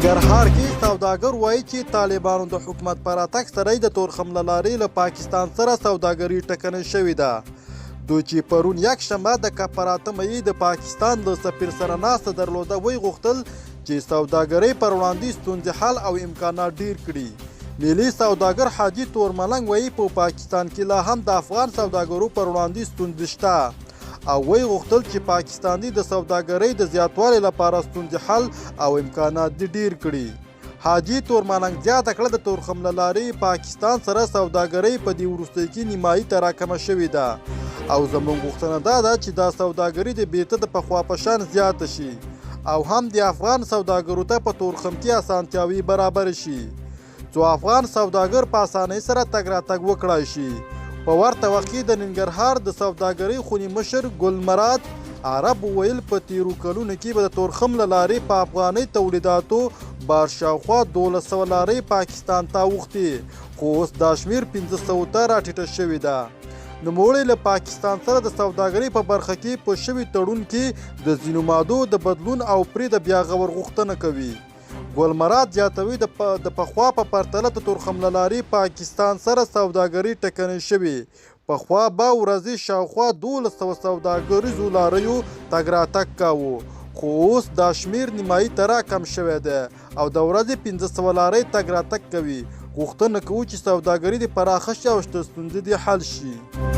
ننګرهار کې سوداګر وایي چې طالبانو د حکومت پر راتګ سره د تورخم له لارې له پاکستان سره سوداګري ټکنۍ شوې ده. دوی چې پرون یکشنبه د کفارات مې د پاکستان له سفیر سره ناسته درلوده وی غوښتل چې سوداګرۍ پر وړاندې ستونزې حل او امکانات ډیر کړي. ملي سوداګر حاجي تور ملنګ وایي په پاکستان کې لا هم د افغان سوداګرو پر وړاندې ستونزې شته او وی غوښتل چې پاکستاني د سوداګرۍ د زیاتوالي لپاره ستونزې حل او امکانات دې ډیر کړي. حاجي تور ملنګ زیاته کړه د تورخم له لارې پاکستان سره سوداګرۍ په دې وروستیو کې نیمایي ته راکمه شوې ده او زموږ غوښتنه دا ده چې دا سوداګري د بیرته د پخوا په شان زیاته شي او هم د افغان سوداګرو ته په تورخم کې اسانتیاوي برابر شي څو افغان سوداګر په اسانۍ سره تګ راتګ وکړای شي. په ورته وخت کې د ننګرهار د سوداګرۍ خوني مشر ګل مراد عرب ویل په تیرو کلونو کې به د تورخم له لارې په افغاني تولیداتو بار شاوخوا 1200 لارۍ پاکستان ته اوښتې خو اوس دا شمېر 1500 ته راټیټه شوې ده. نوموړی له پاکستان سره د سوداګرۍ په برخه کې په شوي تړون کې د ځینو مادو د بدلون او پرې د بیا غور غوښتنه کوي. ګل مراد زیاتوي د پخوا په پرتله د تورخم له لارې پاکستان سره سوداګري ټکنۍ شوې. پخوا به ورځې شاوخوا 1200 سوداګریزو لاریو تګ راتګ کاوه خو اوس دا شمېر نیمایي ته راکم شوی دی او د ورځې 1500 لارۍ تګ راتګ کوي. غوښتنه کوو چې سوداګري دې پراخه شي او شته ستونزې دې حل شي.